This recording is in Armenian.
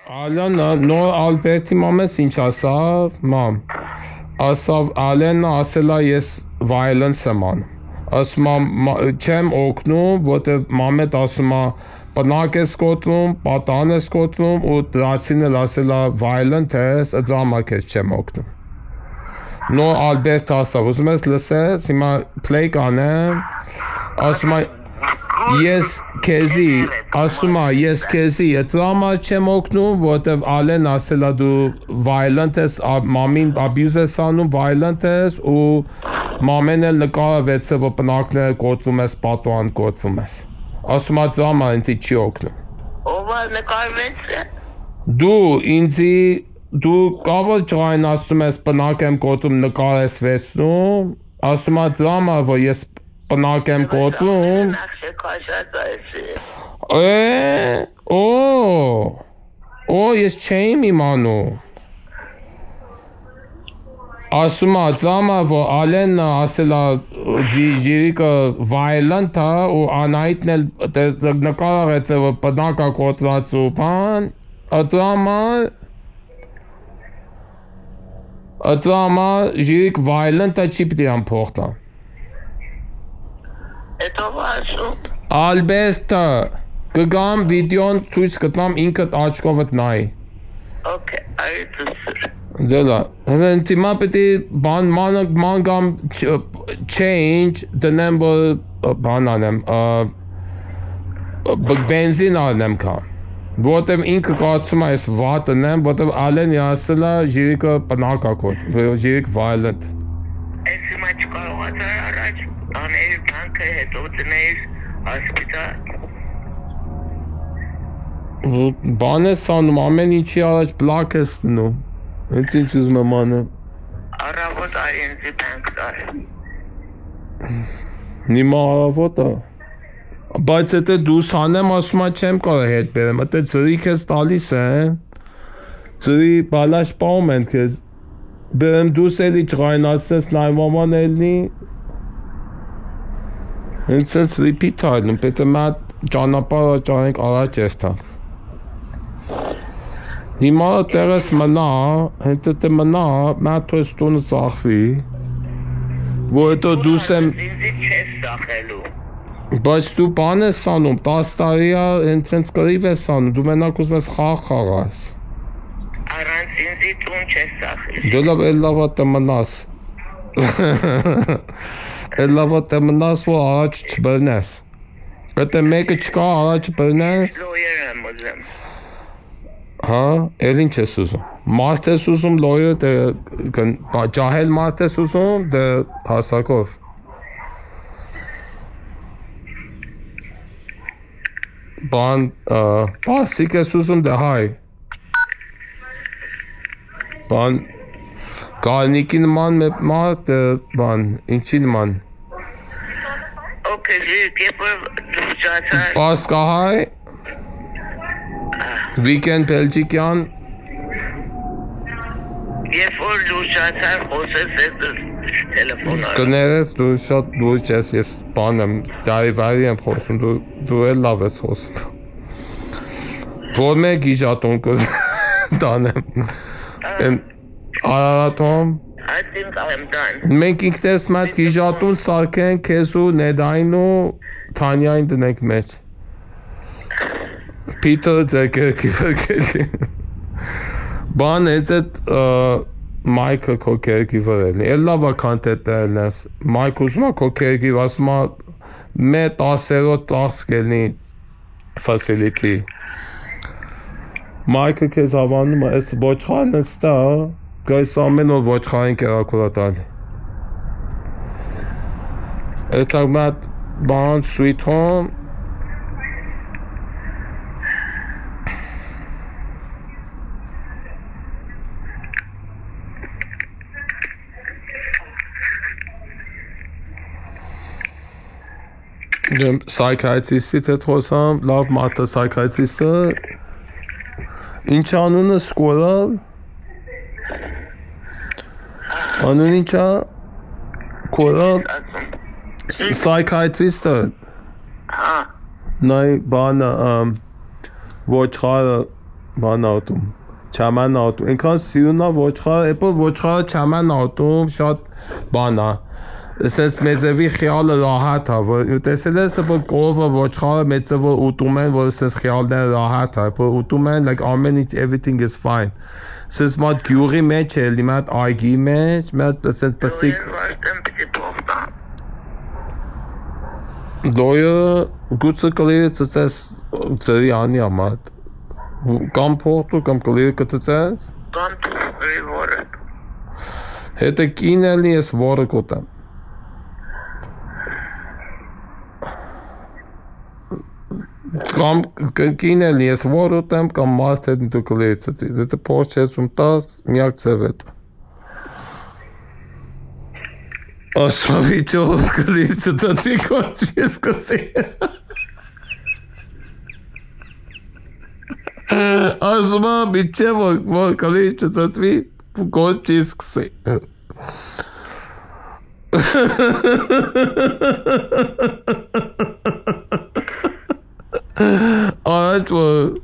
Alena, no Alberti mames ինչ ասավ, մամ։ Ասավ Alena ասելա ես violence եմ անում։ Ասում չեմ օգնում, որտեղ մամեդ ասում է բնակ ես կոտրում, պատան ես կոտրում ու դրացին էլ ասելա violent ես, դրա համար քեզ չեմ օգնում։ No Albert ասավ, ուզում ես լսես, հիմա play կանեմ, ասում է Ես քեզի, ասում է, ես քեզի, դրա համար չեմ օգնում, որտեվ Ալեն ասելա դու violent ես, մամին abuse ես անում, violent ես ու մամեն էլ նկարվեց, որ պնակները կոտրում ես, պատուան կոտրում ես։ Ասում է դրա համար ինձ չի օգնում։ Ով նկարվեց։ Դու ինձի դու կավոր ջրային ասում ես պնակ եմ կոտրում, նկար ես վեցնում, ասում է դրա համար որ ես պնակ եմ կոտրում։ Ես չեմ իմանում։ Ասում է դրամա որ Ալենը ասելա ժիրիկը violent է ու Անահիտն էլ նկարեց որ պնակա կոտրած ու բան, դրամա ժիրիկ violent է չի պիտի ամփոխտա։ Էտո վասու Ալբերտը կգամ վիդեոն ցույց կտամ ինքդ աչքովդ նայ։ Okay, այդպես։ Դելա, հենց հիմա պետք է ման գամ change դնեմ բան անեմ, բենզին անեմ կա։ Որտեւ ինքը կարծում է ես վատ անեմ, որտեւ Ալենի ասելա ժիրիկը պնակա կոտ, ժիրիկ violent։ Ես հիմա չկարողացա առաջ անել բանկը հետո դնել հոսպիտալ։ Բան ես անում, ամեն ինչի առաջ բլակ ես դնում։ Հենց ինչ ուզում եմ անել։ Առավոտ այնձի բանկ դար։ Նիմա առավոտ է։ Բայց եթե դուս անեմ, ասում եմ չեմ կարող հետ բերեմ, եթե ծրի քեզ տալիս են, ծրի բալաշ պահում են քեզ, բերեմ դուս էլի ջղայնացնես նայմաման էլնի, հենց սենց repeat այլնում, պետք է մատ ճանապարհը ճանենք առաջ երթանք։ Հիմա տեղս մնա, հետո դե մնա, մատ թույս տունը ծախվի, որ հետո դուս եմ ինձի չես ծախելու։ Բայց դու բան ես անում, 10 տարի է ընտրենց կրիվ ես անում, դու մենակ ուզում ես խաղ խաղաս։ Առանց ինձի տուն չես ծախել։ Դե լավ, էլ լավա տը մնաս։ Էլ լավա տը մնաս, որ առաջ չբրնես։ Եթե մեկը չկա, առաջ բրնես։ Լոյեր եմ ուզում։ Հա, էլ ինչ ես ուզում։ Մարդ ես ուզում, լոյեր, ջահել մարդ ես ուզում, դե հասակով։ Բան, պասիկ ես ուզում, դե հայ։ Բան, գալնիկի նման մարդ, բան, ինչի նման։ Okay, երբ դուրսացա։ Պասկահայ, Վիկեն Բելջիկյան։ Երբ որ դուրսացա, խոսես տելեֆոնը։ Կներես, դու շատ լուրջ ես, ես բան եմ, դարիվարի եմ խոսում, դու էլ լավ ես խոսում։ Որ մեկ իժատոն կտանեմ։ Արարատոն։ I think I am done։ Մենք ինքնես մատ գիժատուն սարքենք քեզ ու Նեդային ու Թանյային դնենք մեջ։ Պիտերը ձերքերքի վրկելի։ Բան հենց այդ մայքը քո կերքի վրելի։ Էլ լավա քանտետ էլնես։ Մայք ուզում է քո կերքի ասում է մե 10-րդ ծախս կելնի facility։ Մայքը քեզ հավանում է, այս ոչխարն ստա, գայս ամեն օր ոչխարին կերակուրա տալի։ Էտա մատ բան sweet home Psychiatrist-ից հետ խոսամ, լավ մատը psychiatrist-ը Ինչ անունը սկորալ Անուն ինչա Կորալ Psychiatrist-ը Նայ բանը ոչխարը բան ատում, չաման ատում, ինքան սիրունա ոչխար, էպը ոչխարը չաման ատում, շատ բան է, ասես մեզևի խիալը ռահատ է, որ տեսել ես որ կովը ոչխարը մեծը որ ուտում են, որ ասես խիալները ռահատ է, որ ուտում են, like ամեն ինչ, everything is fine, ասես մատ գյուղի մեջ է, լի մատ այգի մեջ, մատ ասես պսիկ, Վարդեմ պիտի փոխտա։ դոյը գուցը կլիրը ծծես ծրի անի ամատ, կամ փոխտու, կամ կլիրը կծծես, Կամ դու որը։ հետը կին էլի ես որը կոտեմ, կամ կին էլի ես որը ուտեմ, կամ մարդ հետ դու կլիրը ծծի, դետը փոխ չեսում տաս, միակ ծև էտը, ասավի ճով կլիրը ծծի կոչի ես կսի, ասում միչե որ կլիրը ծծվի, կոչի ես կսի, Alright, well,